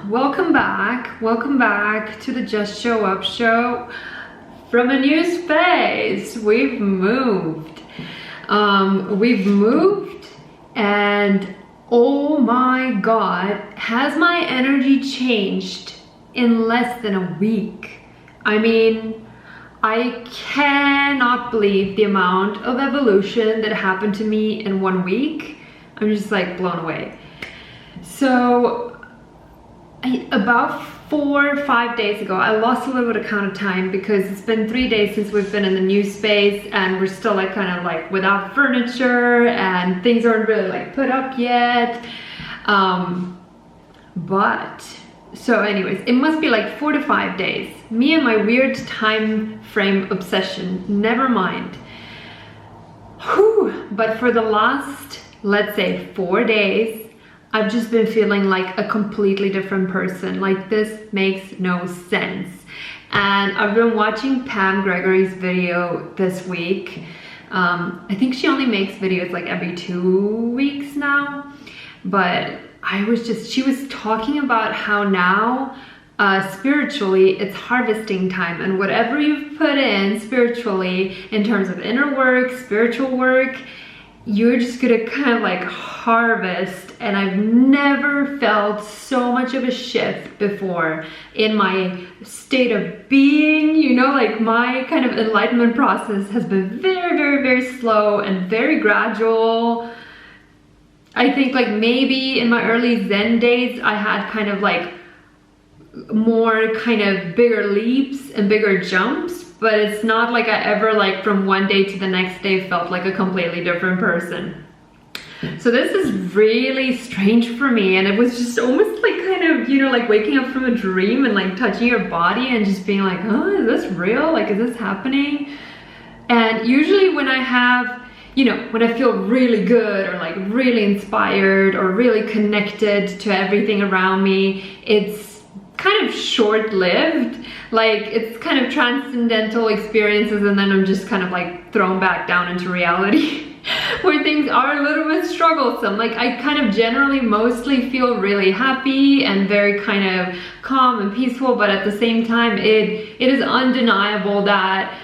welcome back to the Just Show Up show from a new space. We've moved and oh my god, has my energy changed in less than a week. I mean, I cannot believe the amount of evolution that happened to me in 1 week. I'm just like blown away. So about 4 or 5 days ago, I lost a little bit of count of time because it's been 3 days since we've been in the new space and we're still like kind of like without furniture and things aren't really like put up yet. So anyways, it must be like 4 to 5 days. Me and my weird time frame obsession, never mind. Whew. But for the last, let's say 4 days, I've just been feeling like a completely different person. Like, this makes no sense. And I've been watching Pam Gregory's video this week. I think she only makes videos like every 2 weeks now. But she was talking about how now spiritually it's harvesting time, and whatever you've put in spiritually in terms of inner work, spiritual work, you're just gonna kind of like harvest. And I've never felt so much of a shift before in my state of being, you know, like my kind of enlightenment process has been very, very, very slow and very gradual. I think like maybe in my early Zen days, I had kind of like more kind of bigger leaps and bigger jumps, but it's not like I ever like from one day to the next day felt like a completely different person. So this is really strange for me, and it was just almost like kind of, you know, like waking up from a dream and like touching your body and just being like, oh, is this real? Like, is this happening? And usually when I have, you know, when I feel really good or like really inspired or really connected to everything around me, it's kind of short-lived. Like, it's kind of transcendental experiences, and then I'm just kind of like thrown back down into reality where things are a little bit strugglesome. Like, I kind of generally mostly feel really happy and very kind of calm and peaceful, but at the same time it is undeniable that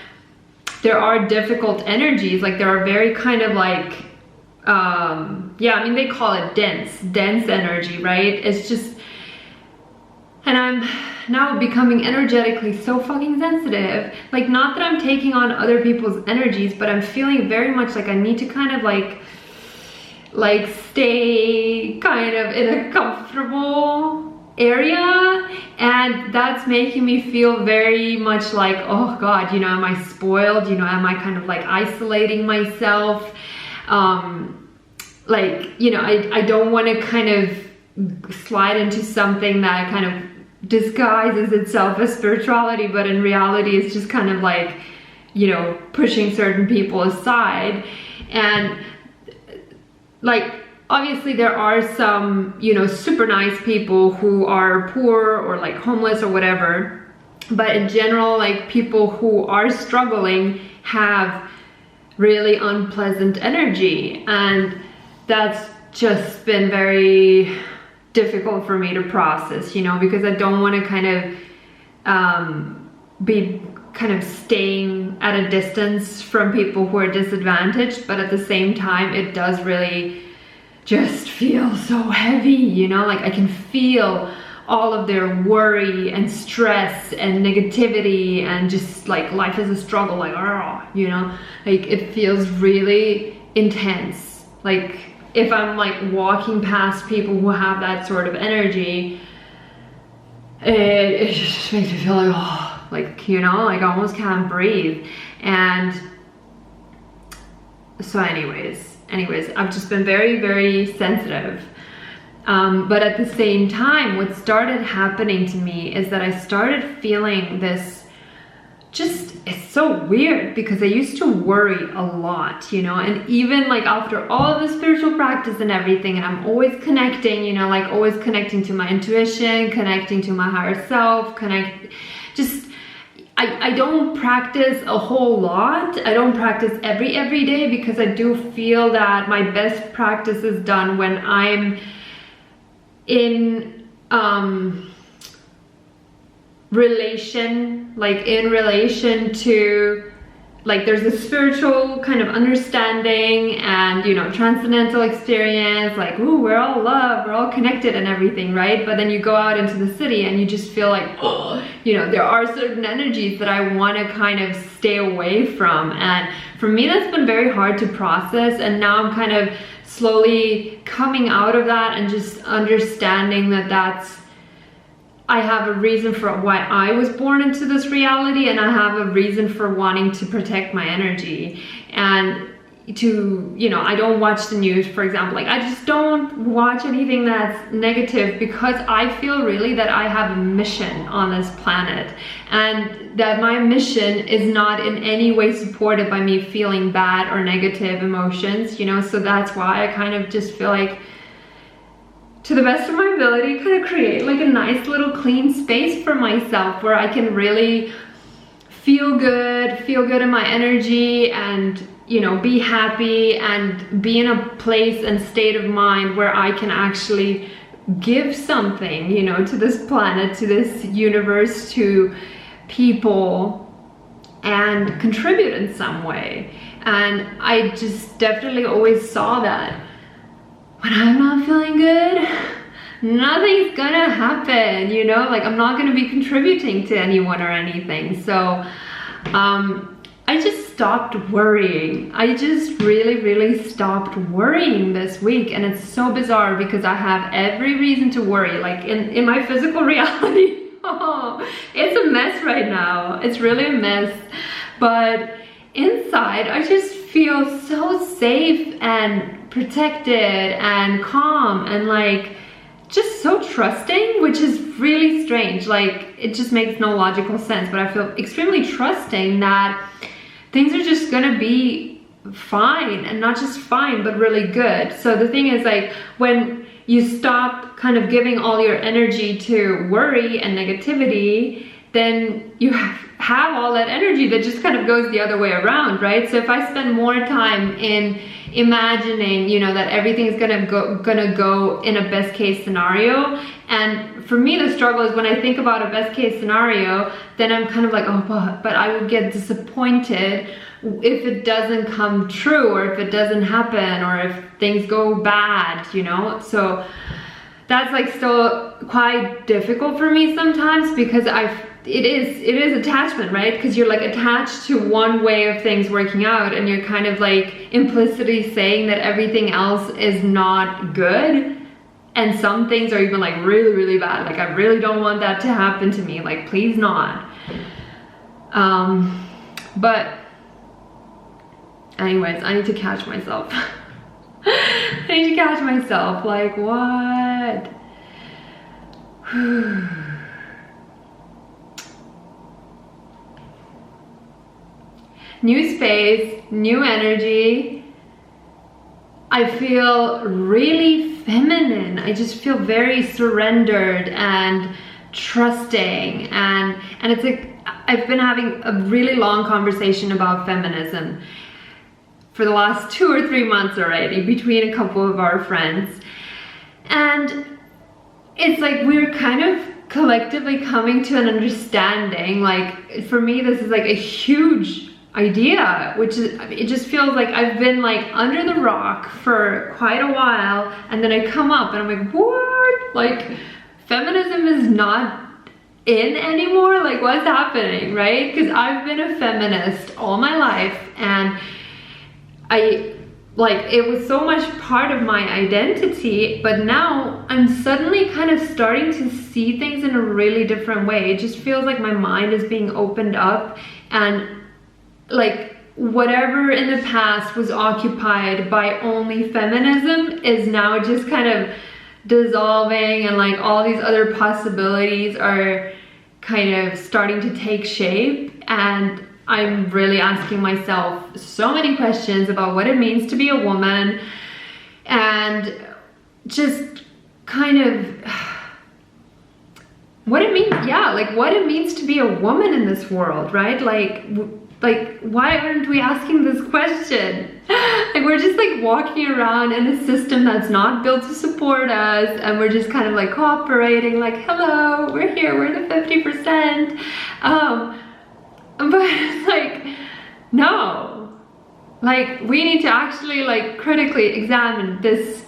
there are difficult energies. Like, there are very kind of like yeah, I mean, they call it dense energy, right? It's just, and I'm now becoming energetically so fucking sensitive. Like, not that I'm taking on other people's energies, but I'm feeling very much like I need to kind of like stay kind of in a comfortable area, and that's making me feel very much like, oh god, you know, am I spoiled? You know, am I kind of like isolating myself? Like, you know, I don't want to kind of slide into something that kind of disguises itself as spirituality, but in reality it's just kind of like, you know, pushing certain people aside. And like, obviously there are some, you know, super nice people who are poor or like homeless or whatever, but in general, like, people who are struggling have really unpleasant energy, and that's just been very difficult for me to process, you know, because I don't want to kind of be kind of staying at a distance from people who are disadvantaged, but at the same time it does really just feel so heavy, you know, like I can feel all of their worry and stress and negativity, and just like life is a struggle, like, oh, you know, like it feels really intense. Like, if I'm like walking past people who have that sort of energy, it just makes me feel like, oh, like, you know, like I almost can't breathe. And so anyways, I've just been very, very sensitive. But at the same time, what started happening to me is that I started feeling this, just, it's so weird because I used to worry a lot, you know, and even like after all of the spiritual practice and everything, and I'm always connecting, you know, like always connecting to my intuition, connecting to my higher self, I don't practice a whole lot. I don't practice every day, because I do feel that my best practice is done when I'm in in relation to, like, there's a spiritual kind of understanding and, you know, transcendental experience, like, ooh, we're all love, we're all connected and everything, right? But then you go out into the city and you just feel like, oh, you know, there are certain energies that I want to kind of stay away from. And for me, that's been very hard to process. And now I'm kind of slowly coming out of that and just understanding that I have a reason for why I was born into this reality, and I have a reason for wanting to protect my energy. And to, you know, I don't watch the news, for example. Like, I just don't watch anything that's negative, because I feel really that I have a mission on this planet, and that my mission is not in any way supported by me feeling bad or negative emotions, you know. So that's why I kind of just feel like, to the best of my ability, kind of create like a nice little clean space for myself where I can really feel good in my energy, and, you know, be happy and be in a place and state of mind where I can actually give something, you know, to this planet, to this universe, to people, and contribute in some way. And I just definitely always saw that when I'm not feeling good, nothing's gonna happen, you know, like, I'm not gonna be contributing to anyone or anything. So I just stopped worrying. I just really stopped worrying this week. And it's so bizarre, because I have every reason to worry. Like, in my physical reality, oh, it's a mess right now. It's really a mess. But inside, I just feel so safe and protected and calm and, like, just so trusting, which is really strange. Like, it just makes no logical sense, but I feel extremely trusting that things are just gonna be fine, and not just fine, but really good. So the thing is, like, when you stop kind of giving all your energy to worry and negativity, then you have all that energy that just kind of goes the other way around, right? So if I spend more time in imagining, you know, that everything's gonna go in a best case scenario, and for me the struggle is when I think about a best case scenario, then I'm kind of like, oh, but I would get disappointed if it doesn't come true, or if it doesn't happen, or if things go bad, you know. So that's, like, still quite difficult for me sometimes, because it is attachment, right? Because you're, like, attached to one way of things working out, and you're kind of, like, implicitly saying that everything else is not good, and some things are even, like, really bad. Like, I really don't want that to happen to me, like, please not. But anyways, I need to catch myself. I need to catch myself, like, what? New space, new energy. I feel really feminine. I just feel very surrendered and trusting, and it's like, I've been having a really long conversation about feminism for the last 2 or 3 months already, between a couple of our friends. And it's like, we're kind of collectively coming to an understanding. Like, for me, this is like a huge idea, which is, it just feels like I've been, like, under the rock for quite a while, and then I come up and I'm like, what? Like, feminism is not in anymore? Like, what's happening, right? Because I've been a feminist all my life, and it was so much part of my identity, but now I'm suddenly kind of starting to see things in a really different way. It just feels like my mind is being opened up, and, like, whatever in the past was occupied by only feminism is now just kind of dissolving, and, like, all these other possibilities are kind of starting to take shape. And I'm really asking myself so many questions about what it means to be a woman, and just kind of what it means, yeah, like, what it means to be a woman in this world, right? Like like, why aren't we asking this question? Like, we're just like walking around in a system that's not built to support us, and we're just kind of like cooperating, like, hello, we're here, we're the 50%. But it's like, no, like, we need to actually like critically examine this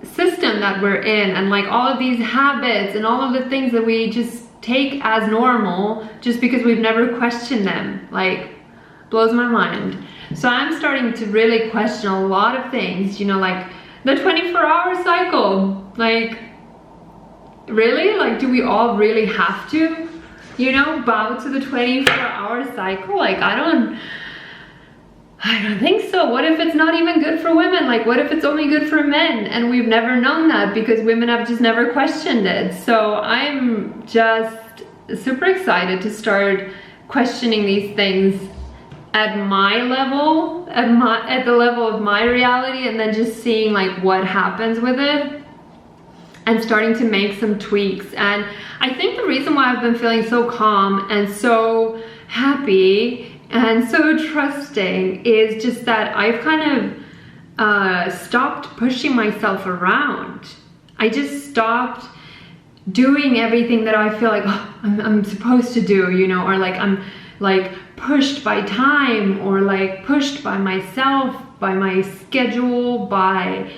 system that we're in, and like all of these habits and all of the things that we just take as normal just because we've never questioned them. Like, blows my mind. So I'm starting to really question a lot of things, you know, like the 24-hour cycle. Like, really? Like, do we all really have to, you know, bow to the 24-hour cycle? Like, I don't think so. What if it's not even good for women? Like, what if it's only good for men? And we've never known that because women have just never questioned it. So I'm just super excited to start questioning these things at my level, at the level of my reality, and then just seeing like what happens with it and starting to make some tweaks. And I think the reason why I've been feeling so calm and so happy and so trusting is just that I've kind of stopped pushing myself around. I just stopped doing everything that I feel like, oh, I'm supposed to do, you know, or like I'm like pushed by time, or like pushed by myself, by my schedule, by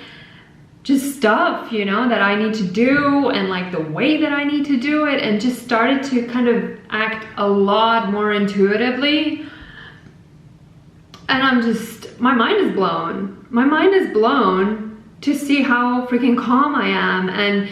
just stuff, you know, that I need to do, and like the way that I need to do it, and just started to kind of act a lot more intuitively. And I'm just, my mind is blown. My mind is blown to see how freaking calm I am, and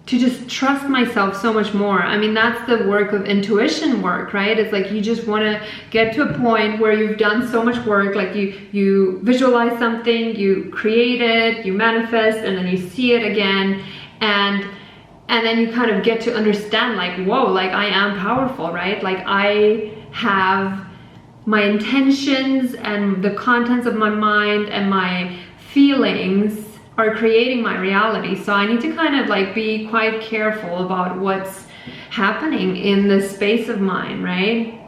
to just trust myself so much more. I mean, that's the work of intuition work, right? It's like you just want to get to a point where you've done so much work, like you visualize something, you create it, you manifest, and then you see it again, and then you kind of get to understand, like, whoa, like I am powerful, right? Like I have my intentions, and the contents of my mind and my feelings are creating my reality. So I need to kind of like be quite careful about what's happening in this space of mine, right?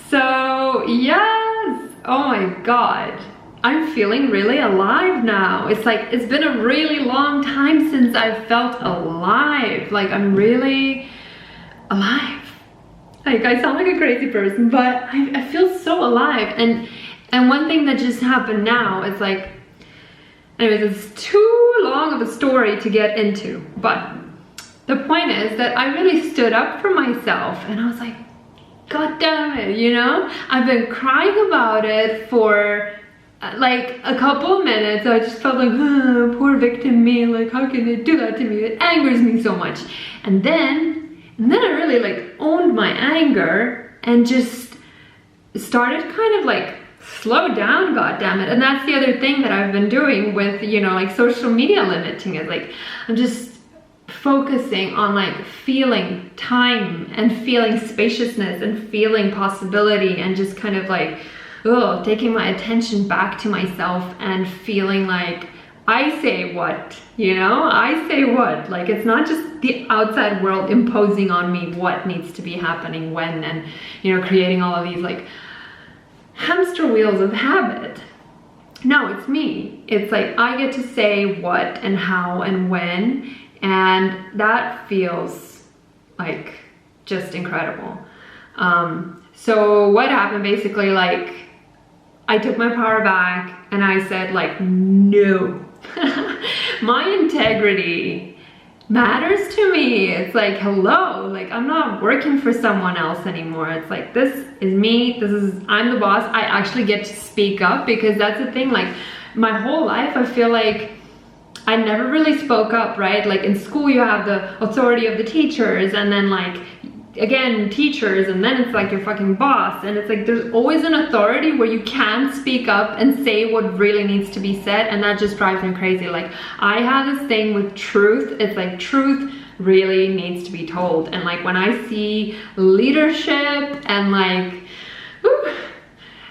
So yes, oh my God, I'm feeling really alive now. It's like, it's been a really long time since I felt alive. Like, I'm really alive. Like, I sound like a crazy person, but I feel so alive. And one thing that just happened now is like, anyways, it's too long of a story to get into, but the point is that I really stood up for myself, and I was like, God damn it, you know? I've been crying about it for like a couple of minutes. I just felt like, oh, poor victim me, like, how can they do that to me? It angers me so much. And then I really like owned my anger and just started kind of like, slow down, God damn it. And that's the other thing that I've been doing with, you know, like social media limiting it. Like, I'm just focusing on like feeling time and feeling spaciousness and feeling possibility, and just kind of like, oh, taking my attention back to myself and feeling like I say what, you know, I say what. Like, it's not just the outside world imposing on me what needs to be happening when, and, you know, creating all of these like hamster wheels of habit. No, it's me. It's like I get to say what and how and when, and that feels like just incredible. So what happened basically, like, I took my power back and I said like, no, my integrity matters to me. It's like, hello, like, I'm not working for someone else anymore. It's like, this is me, I'm the boss. I actually get to speak up, because that's the thing, like, my whole life I feel like I never really spoke up, right? Like, in school you have the authority of the teachers, and then like, again, teachers, and then it's like your fucking boss, and it's like there's always an authority where you can speak up and say what really needs to be said, and that just drives me crazy. Like, I have this thing with truth. It's like, truth really needs to be told. And like, when I see leadership and like,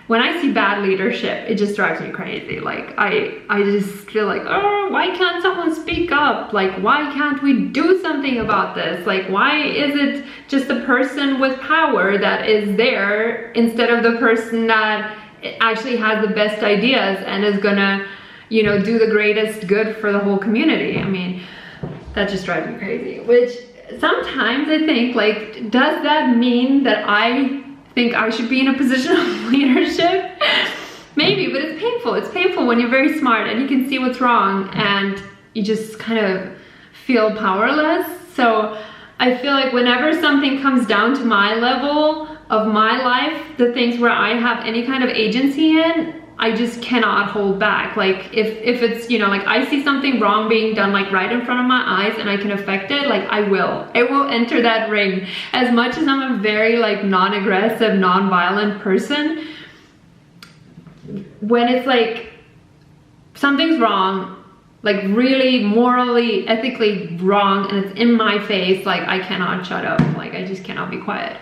when I see bad leadership, it just drives me crazy. Like I just feel like, oh, why can't someone speak up? Like, why can't we do something about this? Like, why is it just the person with power that is there instead of the person that actually has the best ideas and is gonna, you know, do the greatest good for the whole community? I mean, that just drives me crazy. Which sometimes I think, like, does that mean that I think I should be in a position of leadership? Maybe, but it's painful. It's painful when you're very smart and you can see what's wrong and you just kind of feel powerless. So I feel like whenever something comes down to my level of my life, the things where I have any kind of agency in, I just cannot hold back. Like if it's, you know, like I see something wrong being done like right in front of my eyes and I can affect it, like I will enter that ring. As much as I'm a very like non-aggressive, non-violent person, when it's like something's wrong, like really morally, ethically wrong, and it's in my face, like I cannot shut up. Like I just cannot be quiet.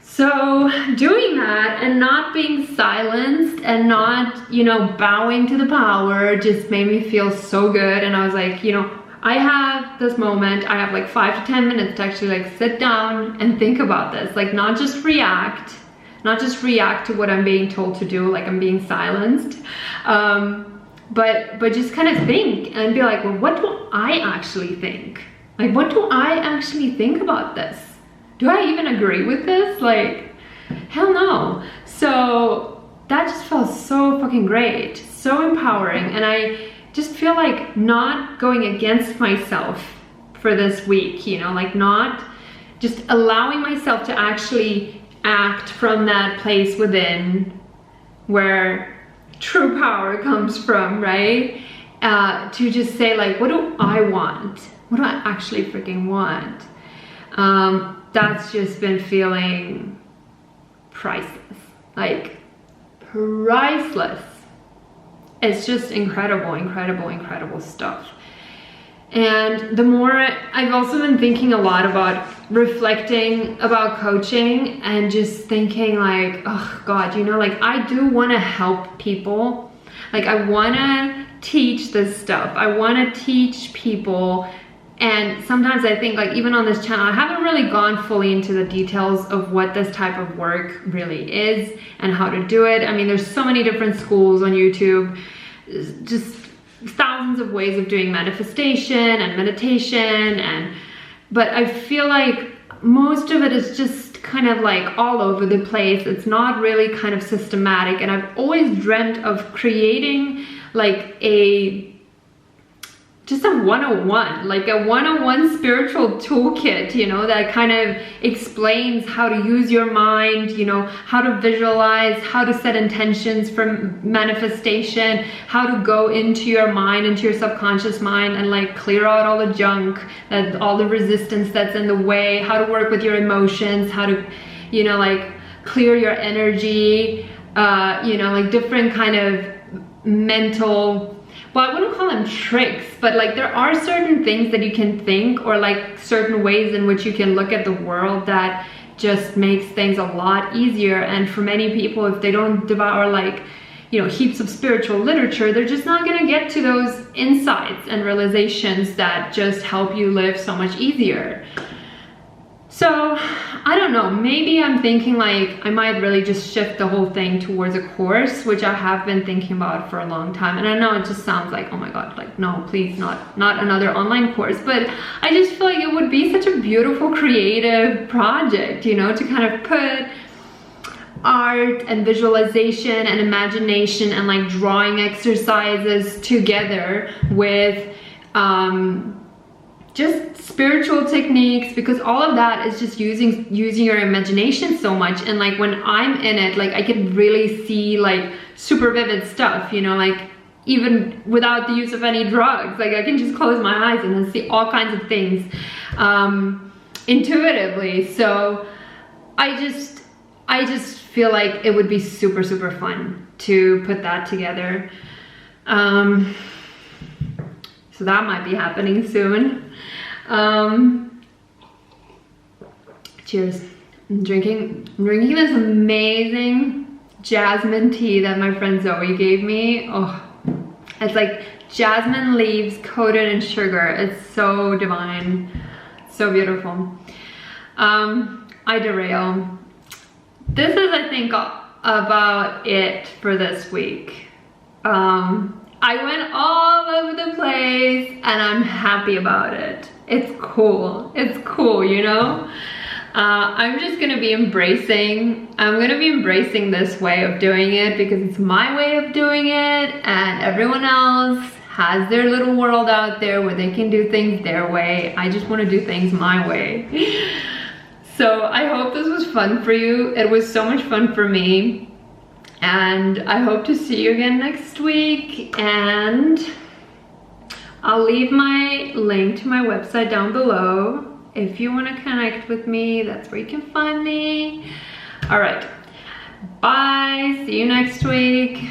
So doing that and not being silenced and not, you know, bowing to the power just made me feel so good. And I was like, you know, I have this moment, I have like 5 to 10 minutes to actually like sit down and think about this, like not just react to what I'm being told to do, like I'm being silenced, but just kind of think and be like, well, what do I actually think? Like, what do I actually think about this? Do I even agree with this? Like, hell no. So that just felt so fucking great, so empowering. And I just feel like not going against myself for this week, you know, like not just allowing myself to actually act from that place within where true power comes from, right? To just say like, what do I want? What do I actually freaking want? That's just been feeling priceless, like priceless. It's just incredible, incredible, incredible stuff. And the more I've also been thinking a lot about reflecting about coaching and just thinking like, oh God, you know, like I do want to help people. Like I want to teach this stuff. I want to teach people. And sometimes I think like even on this channel, I haven't really gone fully into the details of what this type of work really is and how to do it. I mean, there's so many different schools on YouTube, just thousands of ways of doing manifestation and meditation, but I feel like most of it is just kind of like all over the place. It's not really kind of systematic, and I've always dreamt of creating like just a 101, like a 101 spiritual toolkit, you know, that kind of explains how to use your mind, you know, how to visualize, how to set intentions for manifestation, how to go into your mind, into your subconscious mind and like clear out all the junk, all the resistance that's in the way, how to work with your emotions, how to, you know, like clear your energy, you know, like different kind of mental, well, I wouldn't call them tricks, but like there are certain things that you can think, or like certain ways in which you can look at the world that just makes things a lot easier. And for many people, if they don't devour like, you know, heaps of spiritual literature, they're just not going to get to those insights and realizations that just help you live so much easier. So I don't know, maybe I'm thinking like I might really just shift the whole thing towards a course, which I have been thinking about for a long time. And I know it just sounds like, oh my God, like no, please, not another online course. But I just feel like it would be such a beautiful creative project, you know, to kind of put art and visualization and imagination and like drawing exercises together with just spiritual techniques, because all of that is just using your imagination so much. And like when I'm in it, like I can really see like super vivid stuff, you know, like even without the use of any drugs, like I can just close my eyes and see all kinds of things intuitively. So I just feel like it would be super, super fun to put that together. So that might be happening soon. Cheers. I'm drinking this amazing jasmine tea that my friend Zoe gave me. Oh, it's like jasmine leaves coated in sugar. It's so divine, so beautiful. I derail. This is, I think, about it for this week. I went all over the place and I'm happy about it. It's cool. It's cool, you know? I'm just gonna be embracing this way of doing it because it's my way of doing it, and everyone else has their little world out there where they can do things their way. I just want to do things my way. So I hope this was fun for you. It was so much fun for me. And I hope to see you again next week. And I'll leave my link to my website down below. If you want to connect with me, that's where you can find me. All right. Bye. See you next week.